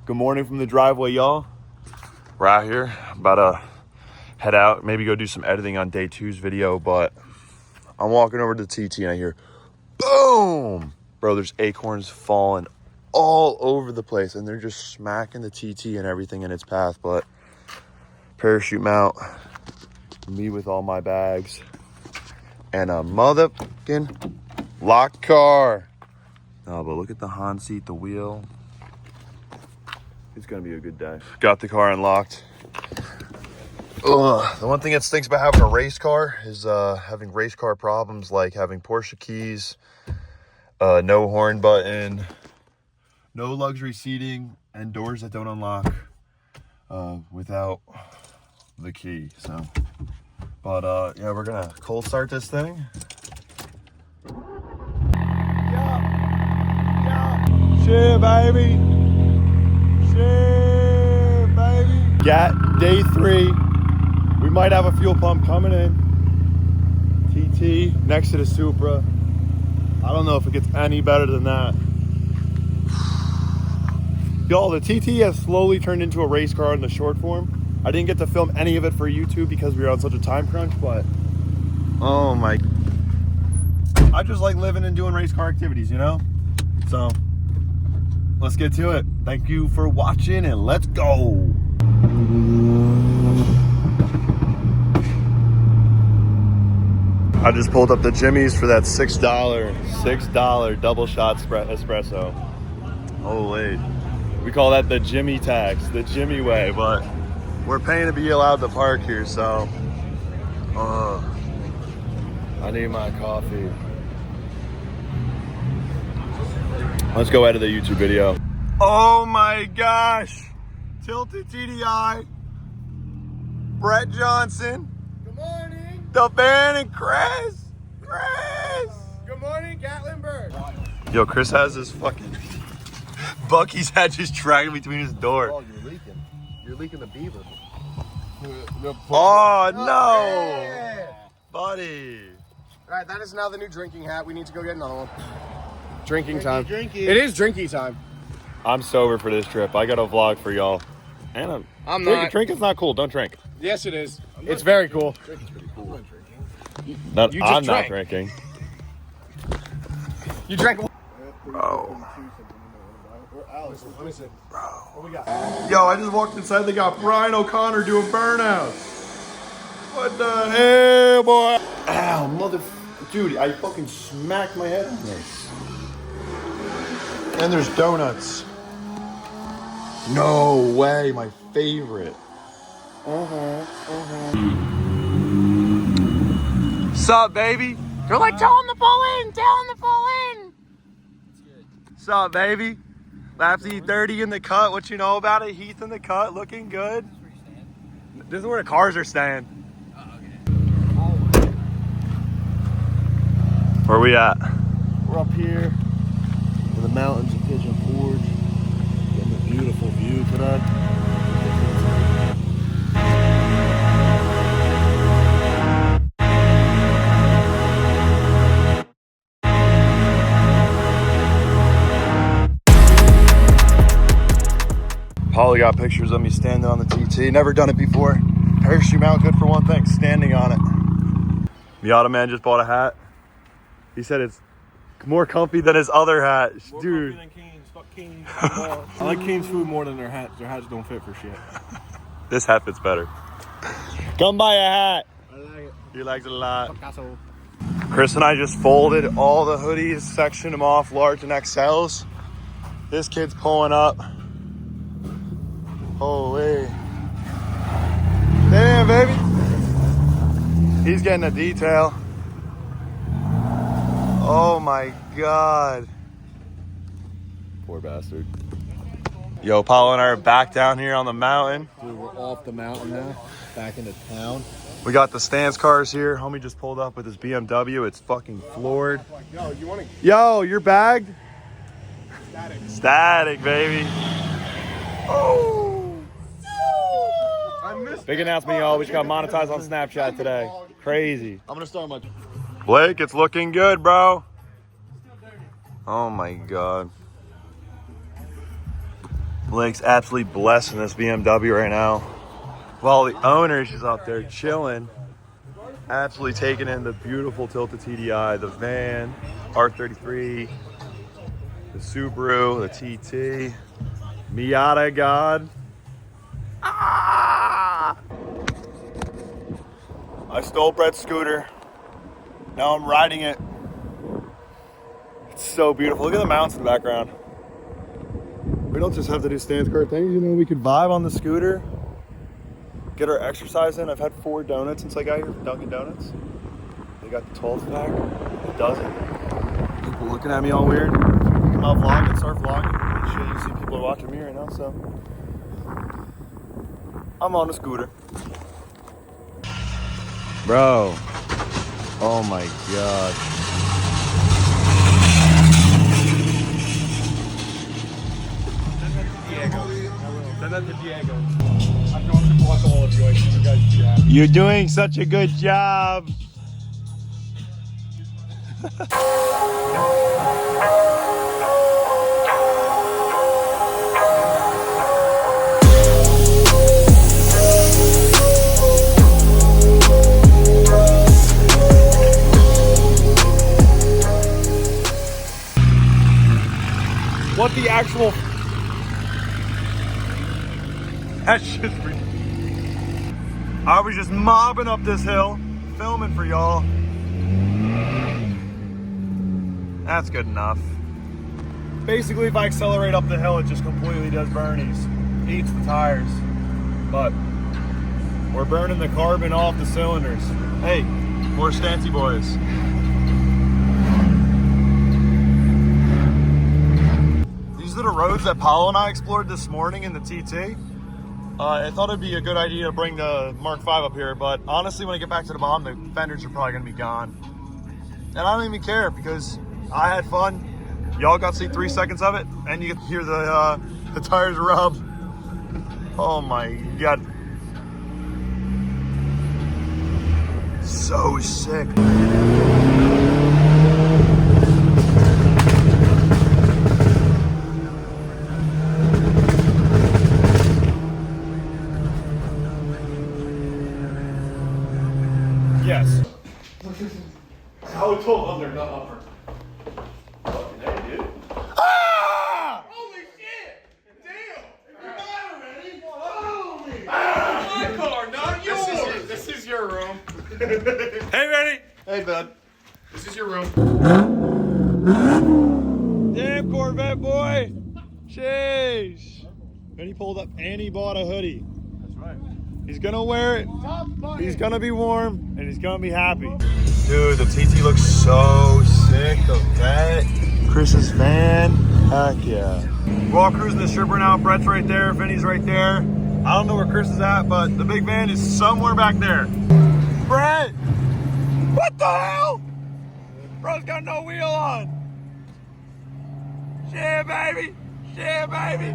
Good morning from the driveway, y'all. We're out here, about to head out, maybe go do some editing on day 2's video, but I'm walking over to the TT and I hear, boom! Bro, there's acorns falling all over the place and they're just smacking the TT and everything in its path, but parachute mount, me with all my bags, and a motherfucking locked car. Oh, but look at the Han seat, the wheel. It's gonna be a good day. Got the car unlocked. Ugh. The one thing that stinks about having a race car is having race car problems, like having Porsche keys, no horn button, no luxury seating, and doors that don't unlock without the key. So, but yeah, we're gonna cold start this thing. Yeah. Shit, baby. Shit, baby. Gat day 3. We might have a fuel pump coming in. TT next to the Supra. I don't know if it gets any better than that. Y'all, the TT has slowly turned into a race car in the short form. I didn't get to film any of it for YouTube because we were on such a time crunch, but oh my. I just like living and doing race car activities, you know? So let's get to it. Thank you for watching and let's go. I just pulled up the Jimmy's for that $6 double shot espresso. Holy. We call that the Jimmy tax, the Jimmy way, but we're paying to be allowed to park here, so I need my coffee. Let's go edit the YouTube video. Oh my gosh. Tilted TDI. Brett Johnson. Good morning. The Van and Chris. Chris. Good morning, Gatlinburg. Yo, Chris has this fucking Bucky's hat just dragging between his door. Oh, you're leaking. You're leaking the beaver. Oh no. Yeah. Buddy. All right, that is now the new drinking hat. We need to go get another one. Drinking time. Drinky. It is drinky time. I'm sober for this trip. I got a vlog for y'all. And I'm not. Drinking's not cool. Don't drink. Yes, it is. It's very cool. Drinking's pretty cool. I'm not drinking. You drank. Bro. Alex, let me see. Bro. What we got? Yo, I just walked inside. They got Brian O'Connor doing burnouts. What the hell, boy? Ow, mother... Dude, I fucking smacked my head on this. And there's donuts. No way, my favorite. Sup, baby? They're like, tell him to pull in, tell him to pull in. Sup, baby? Lapsy 30 in the cut, what you know about it? Heath in the cut, looking good. This is where the cars are staying. Where we at? We're up here in the mountains of Pigeon Forge. Getting a beautiful view today. Polly got pictures of me standing on the TT. Never done it before. Parachute mount, good for one thing, standing on it. Miata man just bought a hat. He said it's more comfy than his other hat. More dude. comfy than Cane's. Fuck Cane's. I like Cane's food more than their hats. Their hats don't fit for shit. This hat fits better. Come buy a hat. I like it. He likes it a lot. Picasso. Chris and I just folded all the hoodies, sectioned them off, large and XLs. This kid's pulling up. Holy. Damn, baby. He's getting a detail. Oh my God. Poor bastard. Yo, Paulo and I are back down here on the mountain. Dude, we're off the mountain now. Back into town. We got the stance cars here. Homie just pulled up with his BMW. It's fucking floored. Yo, you want to? Yo, you're bagged? Static. Static, baby. Oh. I missed. Big announcement, y'all. We just got monetized on Snapchat today. Crazy. I'm gonna start my. Blake, it's looking good, bro. Oh my God. Blake's absolutely blessing this BMW right now. While the owner is just out there chilling, absolutely taking in the beautiful tilted TDI, the van, R33, the Subaru, the TT, Miata God. Ah! I stole Brett's scooter. Now I'm riding it. It's so beautiful. Look at the mountains in the background. We don't just have to do stance car things, you know, we could vibe on the scooter, get our exercise in. I've had 4 donuts since I got here from Dunkin' Donuts. They got the 12th pack, a dozen. People looking at me all weird. I'm out vlogging, start vlogging. And shit, you see people are watching me right now, so. I'm on a scooter. Bro, oh my God. Send that to Diego. I'm going to block all of you. I see you guys do that. You're doing such a good job. What the actual... That's just I was just mobbing up this hill, filming for y'all. That's good enough. Basically, if I accelerate up the hill, it just completely does burnies. Eats the tires. But we're burning the carbon off the cylinders. Hey, more stancy boys. These are the roads that Paulo and I explored this morning in the TT. I thought it'd be a good idea to bring the Mark V up here, but honestly, when I get back to the bottom, the fenders are probably gonna be gone. And I don't even care because I had fun. Y'all got to see 3 seconds of it, and you get to hear the tires rub. Oh my God. So sick. Yes. I was told under, not upper. Fucking hey, dude. Ah! Holy shit! Damn! You're not already? Holy! My car, not yours! This is your room. Hey, ready? Hey, bud. This is your room. Damn, Corvette boy. Jeez. And he pulled up and he bought a hoodie. That's right. He's gonna wear it. He's gonna be warm and he's gonna be happy. Dude, the TT looks so sick. The vet. Chris's van. Heck yeah. We're all cruising the strip right now. Brett's right there. Vinny's right there. I don't know where Chris is at, but the big van is somewhere back there. Brett! What the hell? Bro's got no wheel on. Shit, baby. Shit, baby.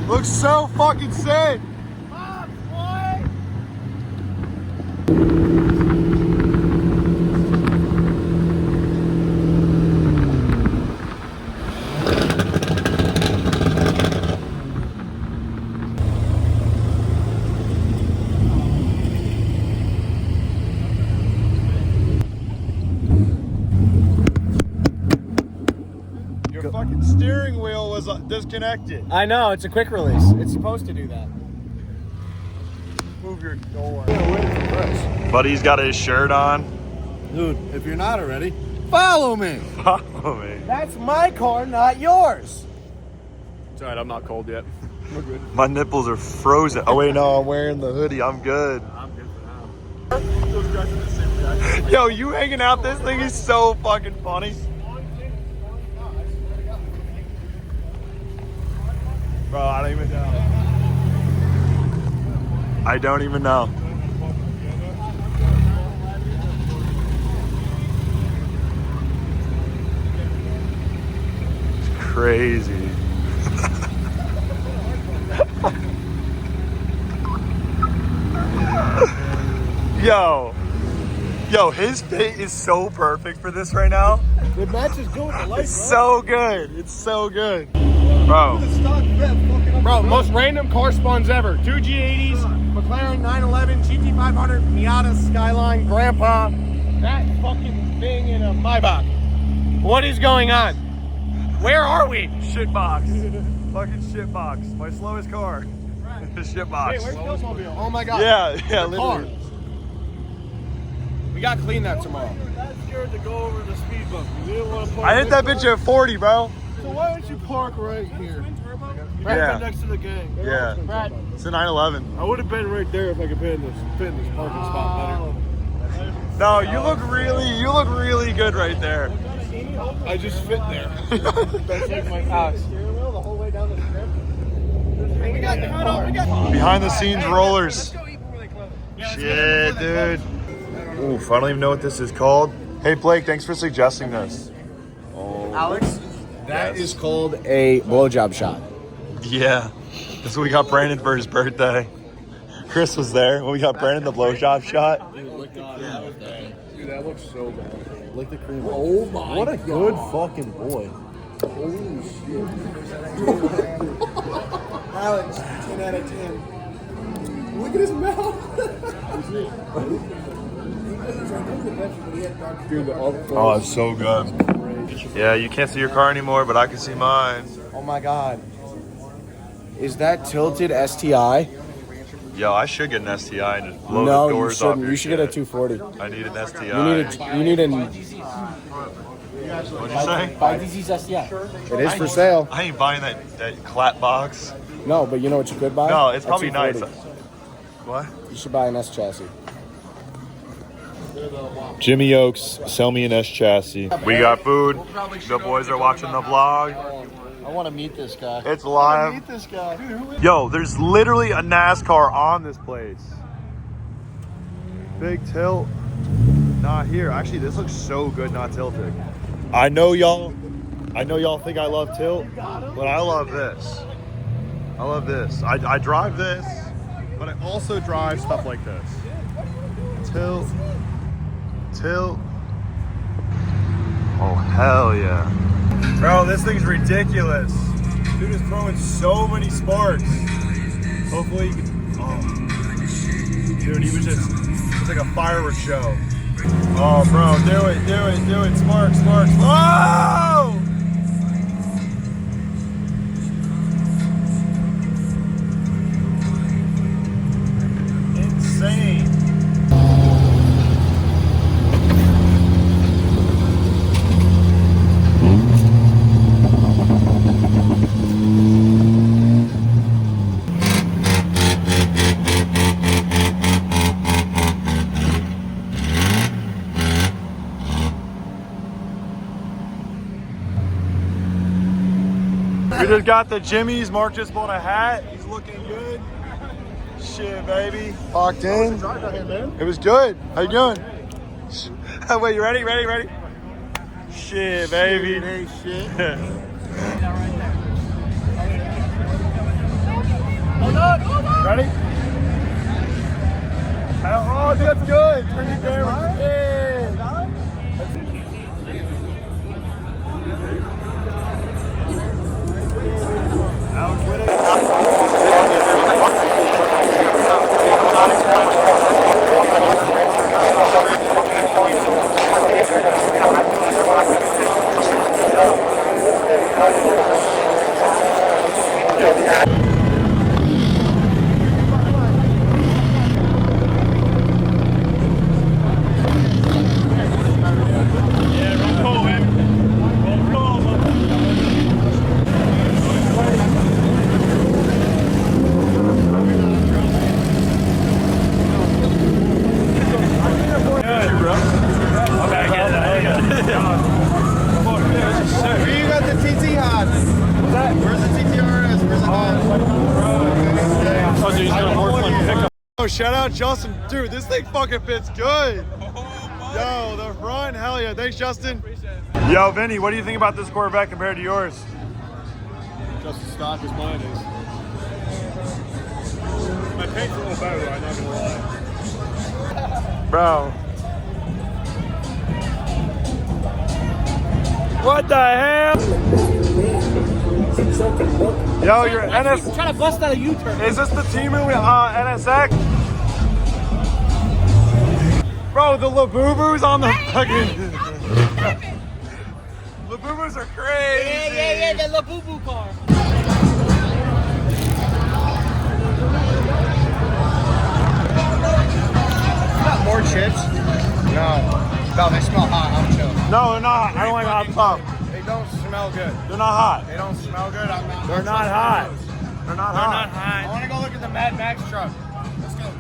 Looks so fucking sick. Fuck, boy! Your fucking steering wheel was disconnected. I know, it's a quick release. It's supposed to do that. Move your door. Yeah, wait for Chris. Buddy's got his shirt on. Dude, if you're not already, follow me. Follow me. That's my car, not yours. It's alright, I'm not cold yet. We're good. My nipples are frozen. Oh wait, no, I'm wearing the hoodie. I'm good. I'm good for now. Those guys are the same guy. Yo, you hanging out this thing is so fucking funny. Bro, I don't even know. I don't even know. It's crazy. Yo, his fit is so perfect for this right now. It matches good with the lights, It's so good. It's so good. Bro. Bro, most random car spawns ever. 2 G80s, McLaren 911, GT500, Miata, Skyline, Grandpa. That fucking thing in a Maybach. What is going on? Where are we? Shitbox. Fucking shitbox. My slowest car. The shitbox. Hey, where's Killsmobile? Oh my god. Yeah, The car. literally. We gotta clean that tomorrow. I'm scared to go over the speed bump. You didn't want to park. I hit that bitch at 40, bro. So why don't you park right here? Right Yeah. next to the gang. Yeah. Brad. It's a 911. I would have been right there if I could fit in this parking spot better. No, you look really good right there. I just fit there. That's like my house. The whole way down the strip. We got Behind the scenes rollers. Shit, dude. Oof, I don't even know what this is called. Hey, Blake, thanks for suggesting this. Alex, that is called a blowjob shot. Yeah. That's what we got Brandon for his birthday. Chris was there when we got Brandon the blowjob shot. Dude, that looks so bad. Lick the cream. Oh my! What a good fucking boy. Holy shit. Alex, 10 out of 10. Look at his mouth. Dude, the Oh, it's so good. Yeah, you can't see your car anymore, but I can see mine. Oh my god. Is that tilted STI? Yo, I should get an STI and just blow No, the you doors off shouldn't. your You should get a shit. 240. I need an STI. You need an. What'd you say? Buy DZ's STI. It is for sale. I ain't buying that clap box. No, but you know what you could buy? No, it's A probably nice. 240. What? You should buy an S chassis. Jimmy Oaks, sell me an S chassis. We got food. The boys are watching the vlog. I want to meet this guy. It's live. Meet this guy. Yo, there's literally a NASCAR on this place. Big tilt. Not here. Actually, this looks so good not tilted. I know y'all think I love tilt, but I love this. I love this. I drive this, but I also drive stuff like this. Tilt. Tilt. Oh, hell yeah. Bro, this thing's ridiculous. Dude is throwing so many sparks. Hopefully you can, oh. Dude, he was just, it's like a fireworks show. Oh, bro, do it. Sparks. Whoa! Insane. We just got the Jimmy's. Mark just bought a hat. He's looking good. Shit, baby. Locked in. It was good. How you doing? Wait, you ready? Ready? Shit, baby. Hey, shit. Ready? Oh, that's good. Turn your camera. Yeah. Oh, shout out Justin. Dude, this thing fucking fits good. Yo, the front, hell yeah. Thanks, Justin. Yo, Vinny, what do you think about this Corvette compared to yours? Just as stock as mine is. My paint's a little better though, I'm not gonna lie. Bro. What the hell? Yo, you're NS. Trying to bust out a U-turn. Is this the Timu NSX? Bro, the Labubus on the fucking. Labubus are crazy. Yeah, the Labubu car. Got more chips? No. No, they smell hot. I'm chill. No, they're not. I don't like hot puff. They don't smell good. They're not hot. They don't smell good. I'm not. They're not hot. They're not hot. I want to go look at the Mad Max truck. Let's go.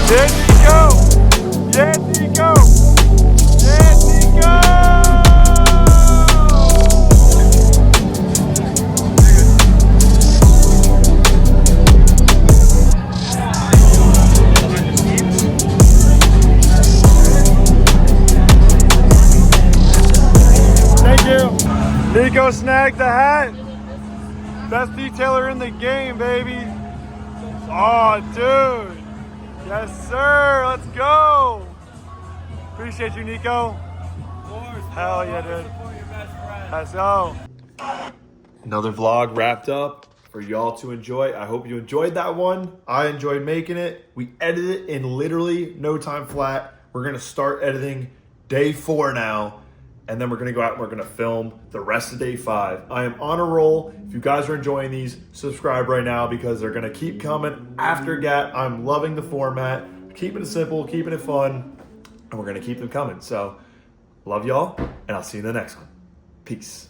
Yeah, Nico! Yeah, Nico! Yeah, Nico! Thank you. Nico snagged the hat. Best detailer in the game, baby. Oh, dude. Yes, sir. Let's go. Appreciate you, Nico. Of course. Hell yeah, dude. Support your best friend. Let's go. Another vlog wrapped up for y'all to enjoy. I hope you enjoyed that one. I enjoyed making it. We edited it in literally no time flat. We're going to start editing day 4 now. And then we're going to go out and we're going to film the rest of day 5. I am on a roll. If you guys are enjoying these, subscribe right now because they're going to keep coming after GAT. I'm loving the format. Keeping it simple, keeping it fun. And we're going to keep them coming. So, love y'all. And I'll see you in the next one. Peace.